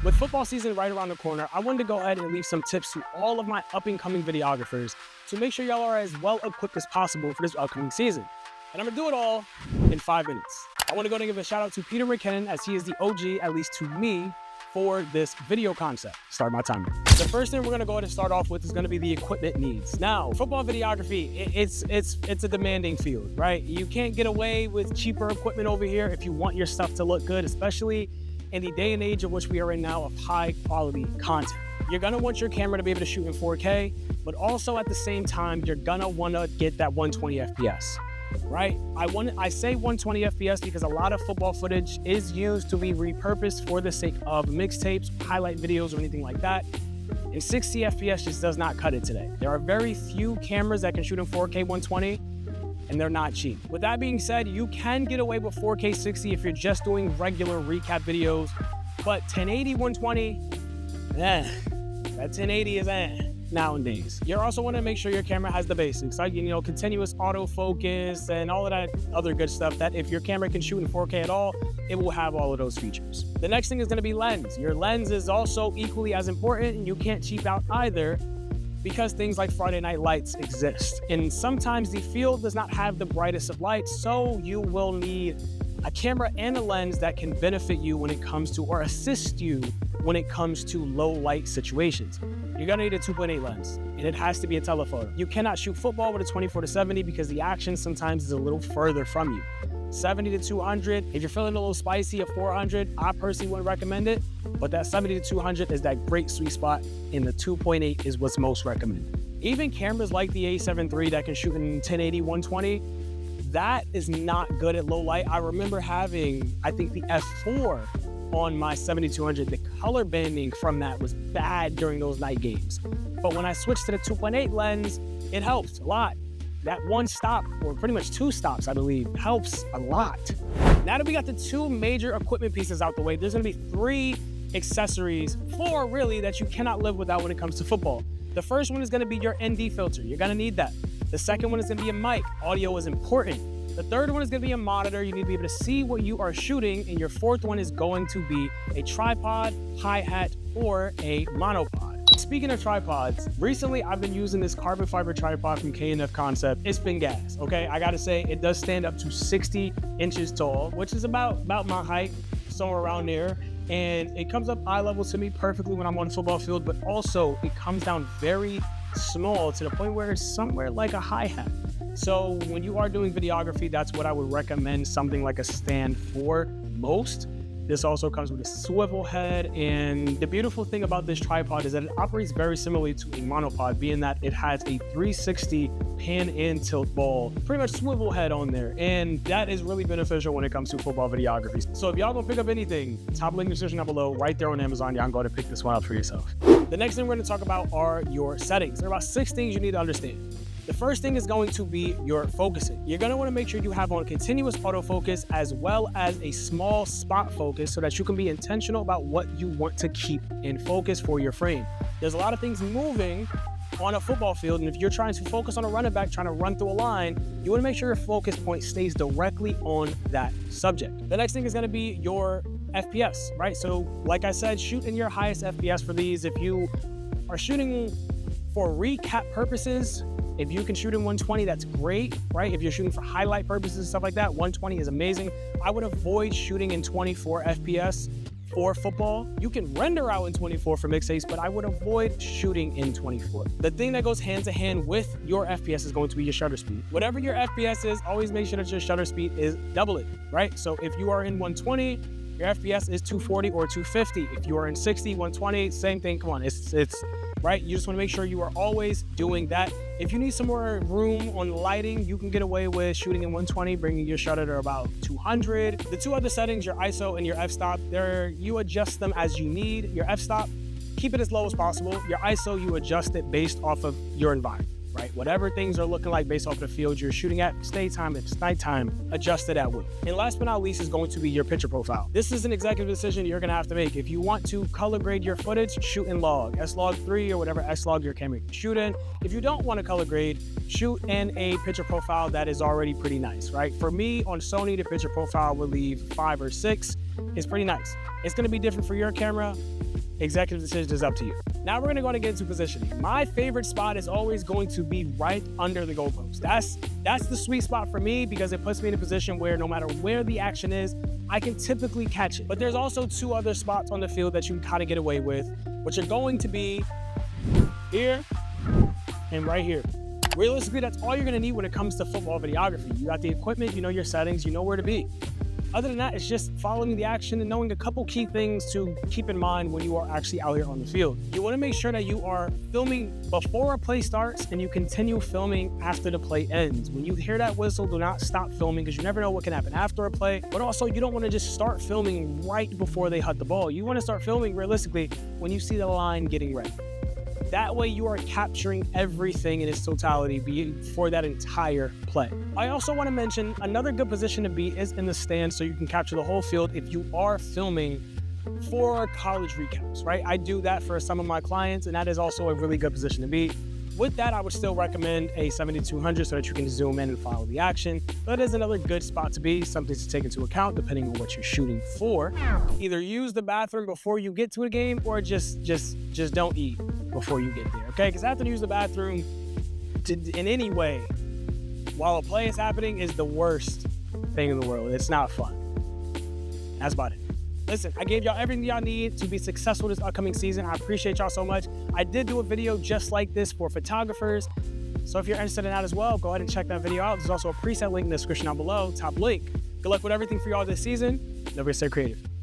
With football season right around the corner, I wanted to go ahead and leave some tips to all of my up-and-coming videographers to make sure y'all are as well equipped as possible for this upcoming season. And I'm gonna do it all in 5 minutes. I wanna go and give a shout out to Peter McKinnon, as he is the OG, at least to me, for this video concept. Start my timer. The first thing we're gonna go ahead and start off with is gonna be the equipment needs. Now, football videography, it's a demanding field, right? You can't get away with cheaper equipment over here if you want your stuff to look good, especially in the day and age of which we are in now of high quality content. You're gonna want your camera to be able to shoot in 4K, but also at the same time, you're gonna wanna get that 120 FPS. Right? I say 120 FPS because a lot of football footage is used to be repurposed for the sake of mixtapes, highlight videos, or anything like that. And 60 FPS just does not cut it today. There are very few cameras that can shoot in 4K 120, and they're not cheap. With that being said, you can get away with 4K 60 if you're just doing regular recap videos, but 1080 120, that 1080 is nowadays. You also want to make sure your camera has the basics, like, continuous autofocus and all of that other good stuff that if your camera can shoot in 4K at all, it will have all of those features. The next thing is going to be lens. Your lens is also equally as important, and you can't cheap out either because things like Friday night lights exist. And sometimes the field does not have the brightest of lights, so you will need a camera and a lens that can benefit you when it comes to, or assist you when it comes to low light situations. You're gonna need a 2.8 lens, and it has to be a telephoto. You cannot shoot football with a 24-70 because the action sometimes is a little further from you. 70 to 200, if you're feeling a little spicy, a 400, I personally wouldn't recommend it, but that 70 to 200 is that great sweet spot, and the 2.8 is what's most recommended. Even cameras like the A7 III that can shoot in 1080, 120, that is not good at low light. I remember having, I think, the F4 on my 7200, the color banding from that was bad during those night games. But when I switched to the 2.8 lens, it helps a lot. That one stop, or pretty much 2 stops, I believe, helps a lot. Now that we got the 2 major equipment pieces out the way, there's gonna be 3 accessories, 4 really, that you cannot live without when it comes to football. The first one is gonna be your ND filter. You're gonna need that. The second one is gonna be a mic. Audio is important. The third one is gonna be a monitor. You need to be able to see what you are shooting. And your fourth one is going to be a tripod, hi-hat, or a monopod. Speaking of tripods, recently I've been using this carbon fiber tripod from K&F Concept. It's been gas, okay? I gotta say, it does stand up to 60 inches tall, which is about my height, somewhere around there. And it comes up eye level to me perfectly when I'm on the football field, but also it comes down very small to the point where it's somewhere like a hi-hat. So when you are doing videography, that's what I would recommend something like a stand for most. This also comes with a swivel head, and the beautiful thing about this tripod is that it operates very similarly to a monopod, being that it has a 360 pan and tilt ball, pretty much swivel head on there, and that is really beneficial when it comes to football videography. So if y'all gonna pick up anything, top link in the description down below, right there on Amazon, y'all can go ahead and pick this one up for yourself. The next thing we're gonna talk about are your settings. There are about 6 things you need to understand. The first thing is going to be your focusing. You're gonna wanna make sure you have on continuous autofocus as well as a small spot focus so that you can be intentional about what you want to keep in focus for your frame. There's a lot of things moving on a football field, and if you're trying to focus on a running back trying to run through a line, you wanna make sure your focus point stays directly on that subject. The next thing is gonna be your FPS, right? So like I said, shoot in your highest FPS for these. If you are shooting for recap purposes, if you can shoot in 120, that's great, right? If you're shooting for highlight purposes and stuff like that, 120 is amazing. I would avoid shooting in 24 FPS for football. You can render out in 24 for mixtapes, but I would avoid shooting in 24. The thing that goes hand to hand with your FPS is going to be your shutter speed. Whatever your FPS is, always make sure that your shutter speed is double it, right? So if you are in 120, your FPS is 240 or 250. If you are in 60, 120, same thing. Come on, it's right? You just want to make sure you are always doing that. If you need some more room on lighting, you can get away with shooting in 120, bringing your shutter to about 200. The 2 other settings, your ISO and your f-stop, you adjust them as you need. Your f-stop, keep it as low as possible. Your ISO, you adjust it based off of your environment, right? Whatever things are looking like based off the field you're shooting at, it's daytime, it's nighttime, adjust it at will. And last but not least is going to be your picture profile. This is an executive decision you're gonna have to make. If you want to color grade your footage, shoot in log, S-Log3 or whatever S-Log your camera can shoot in. If you don't want to color grade, shoot in a picture profile that is already pretty nice, right? For me, on Sony, the picture profile will leave 5 or 6. It's pretty nice. It's gonna be different for your camera. executive decision is up to you. Now we're gonna go ahead and get into positioning. My favorite spot is always going to be right under the goalpost. That's the sweet spot for me because it puts me in a position where no matter where the action is, I can typically catch it. But there's also two other spots on the field that you can kind of get away with, which are going to be here and right here. Realistically, that's all you're gonna need when it comes to football videography. You got the equipment, you know your settings, you know where to be. Other than that, it's just following the action and knowing a couple key things to keep in mind when you are actually out here on the field. You wanna make sure that you are filming before a play starts and you continue filming after the play ends. When you hear that whistle, do not stop filming because you never know what can happen after a play. But also, you don't wanna just start filming right before they hut the ball. You wanna start filming realistically when you see the line getting ready. That way you are capturing everything in its totality for that entire play. I also want to mention another good position to be is in the stands so you can capture the whole field if you are filming for college recaps, right? I do that for some of my clients, and that is also a really good position to be. With that, I would still recommend a 7200 so that you can zoom in and follow the action. That is another good spot to be, something to take into account depending on what you're shooting for. Either use the bathroom before you get to a game or just don't eat before you get there, okay? Because after you use the bathroom in any way while a play is happening is the worst thing in the world. It's not fun. That's about it. Listen, I gave y'all everything y'all need to be successful this upcoming season. I appreciate y'all so much. I did do a video just like this for photographers. So if you're interested in that as well, go ahead and check that video out. There's also a preset link in the description down below, top link. Good luck with everything for y'all this season. Don't forget to stay creative.